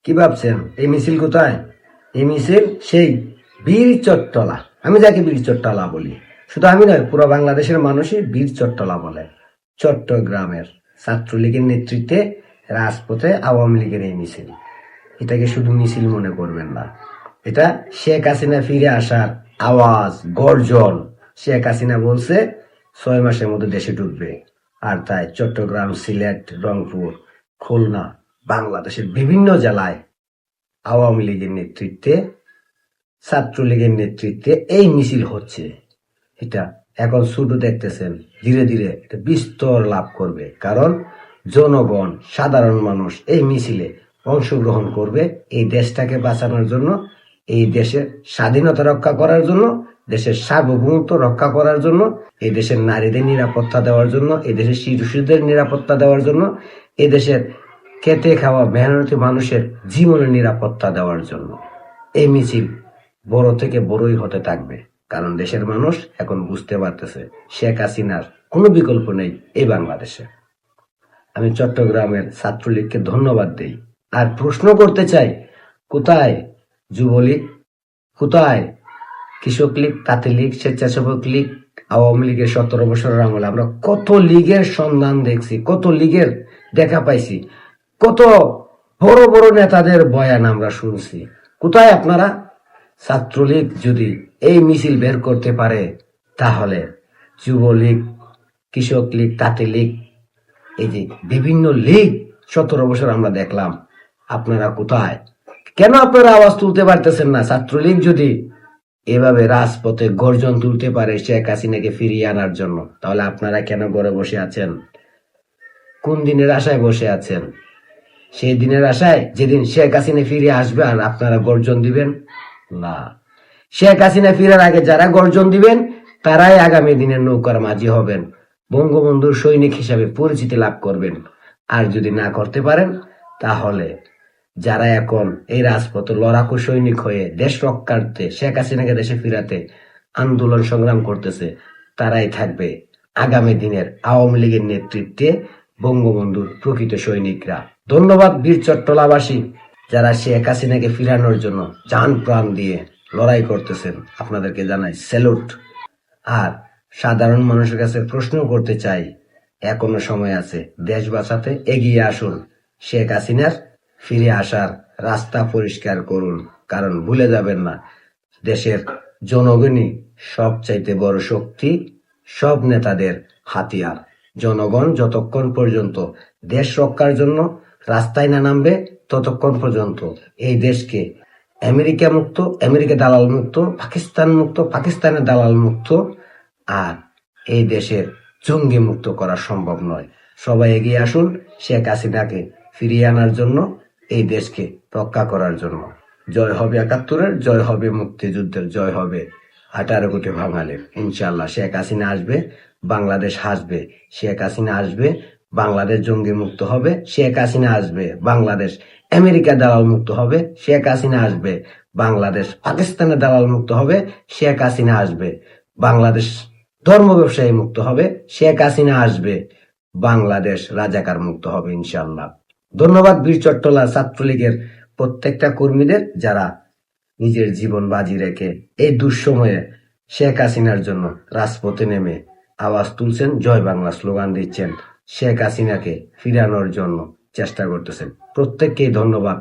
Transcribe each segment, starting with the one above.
কি ভাবছেন এই মিছিল কোথায়? এই মিছিল সেই বীর চট্টলা, আমি যাকে বীর চট্টলা বলি, শুধু আমি নয়, পুরো বাংলাদেশের মানুষই বীর চট্টলা বলে। চট্টগ্রামের ছাত্রলীগের নেতৃত্বে রাজপথে আওয়ামী লীগের এই মিছিল, এটাকে শুধু মিছিল মনে করবেন না, এটা শেখ হাসিনা ফিরে আসার আওয়াজ, গর্জন। শেখ হাসিনা বলছে 6 মাসের মধ্যে দেশে ঢুকবে, আর তাই চট্টগ্রাম, সিলেট, রংপুর, খুলনা, বাংলাদেশের বিভিন্ন জেলায় আওয়ামী লীগের নেতৃত্বে, ছাত্রলীগের নেতৃত্বে এই মিছিল হচ্ছে। এটা এখন শুরু দেখতেছেন, ধীরে ধীরে এটা বিস্তর লাভ করবে, কারণ জনগণ, সাধারণ মানুষ এই মিছিলে অংশগ্রহণ করবে এই দেশটাকে বাঁচানোর জন্য, এই দেশের স্বাধীনতা রক্ষা করার জন্য, দেশের সার্বভৌমত্ব রক্ষা করার জন্য, এই দেশের নারীদের নিরাপত্তা দেওয়ার জন্য, এই দেশের শিশুদের নিরাপত্তা দেওয়ার জন্য, এই দেশের খেতে খাওয়া মেহনতি মানুষের জীবনের নিরাপত্তা দেওয়ার জন্য এই মিছিল বড় থেকে বড়ই হতে থাকবে। কারণ দেশের মানুষ এখন বুঝতে পারতেছে শেখ হাসিনার কোনো বিকল্প নেই এই বাংলাদেশে। আমি চট্টগ্রামের ছাত্রলীগকে ধন্যবাদ দেই, আর প্রশ্ন করতে চাই, কোথায় যুবলীগ, কোথায় কৃষক লীগ, তাঁতি লীগ, স্বেচ্ছাসেবক লীগ, আওয়ামী লীগের 17 বছরের আমলে আমরা কত লীগের সন্ধান দেখছি, কত লীগের দেখা পাইছি, কত বড় বড় নেতাদের বয়ান আমরা শুনছি। কোথায় আপনারা? ছাত্রলীগ যদি এই মিছিল বের করতে পারে, তাহলে যুবলীগ, কৃষক লীগ, তাঁতি লীগ, এই যে বিভিন্ন লীগ 17 বছর আমরা দেখলাম, আপনারা কোথায়? কেন আপনারা আওয়াজ তুলতে পারতেছেন না? ছাত্রলীগ যদি এভাবে রাজপথে গর্জন তুলতে পারে শেখ হাসিনাকে ফিরিয়ে আনার জন্য, তাহলে আপনারা কেন ঘরে বসে আছেন? কোন দিনের আশায় বসে আছেন? সেই দিনের আশায় যেদিন শেখ হাসিনা ফিরে আসবে আর আপনারা গর্জন দিবেন? না, শেখ হাসিনা ফিরার আগে যারা গর্জন দিবেন তারাই আগামী দিনের নৌকার মাঝি হবেন, বঙ্গবন্ধুর সৈনিক হিসাবে পরিচিতি লাভ করবেন। আর যদি না করতে পারেন, তাহলে যারা এখন এই রাজপথে লড়াকু সৈনিক হয়ে দেশ রক্ষার্থে, শেখ হাসিনাকে দেশে ফিরাতে আন্দোলন সংগ্রাম করতেছে, তারাই থাকবে আগামী দিনের আওয়ামী লীগের নেতৃত্বে বঙ্গবন্ধুর প্রকৃত সৈনিকরা। ধন্যবাদ বীর চট্টলাবাসী, যারা শেখ হাসিনাকে ফিরানোর জন্য জান প্রাণ দিয়ে লড়াই করতেছেন, আপনাদেরকে জানাই স্যালুট। আর সাধারণ মানুষের কাছে প্রশ্ন করতে চাই, এখনো সময় আছে, দেশ বাঁচাতে এগিয়ে আসুন, শেখ হাসিনার ফিরে আসার রাস্তা পরিষ্কার করুন। কারণ ভুলে যাবেন না, দেশের জনগণই সবচাইতে বড় শক্তি, সব নেতাদের হাতিয়ার। জনগণ যতক্ষণ পর্যন্ত দেশ রক্ষার জন্য রাস্তায় না নামবে, ততক্ষণ পর্যন্ত এই দেশকে আমেরিকা মুক্ত, আমেরিকা দালাল মুক্ত, পাকিস্তান মুক্ত, পাকিস্তানের দালাল মুক্ত, আর এই দেশের জঙ্গি মুক্ত করা সম্ভব নয়। সবাই এগিয়ে আসুন শেখ হাসিনাকে ফিরিয়ে আনার জন্য, এই দেশকে রক্ষা করার জন্য। জয় হবে 71-এর, জয় হবে মুক্তিযুদ্ধের, জয় হবে 18 কোটি বাঙালির। ইনশাল্লাহ শেখ হাসিনা আসবে, বাংলাদেশ হাসবে। শেখ হাসিনা আসবে, বাংলাদেশ জঙ্গি মুক্ত হবে। শেখ হাসিনা আসবে, বাংলাদেশ আমেরিকা দালাল মুক্ত হবে। শেখ হাসিনা আসবে, বাংলাদেশ পাকিস্তানের দালাল মুক্ত হবে। শেখ হাসিনা আসবে, বাংলাদেশ ধর্ম ব্যবসায়ী মুক্ত হবে। শেখ হাসিনা আসবে, বাংলাদেশ রাজাকার মুক্ত হবে ইনশাল্লাহ। ধন্যবাদ বীর চট্টলা ছাত্রলীগের প্রত্যেকটা কর্মীদের, যারা নিজের জীবন বাজি রেখে এই দুঃসময়ে শেখ হাসিনার জন্য রাজপথে নেমে আওয়াজ তুলছেন, জয় বাংলা স্লোগান দিচ্ছেন, শেখ হাসিনাকে ফিরানোর জন্য চেষ্টা করতেছেন। প্রত্যেককেই ধন্যবাদ,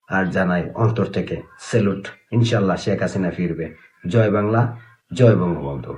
আর জানাই অন্তর থেকে স্যালুট। ইনশাল্লাহ শেখ হাসিনা ফিরবে। জয় বাংলা, জয় বঙ্গবন্ধু।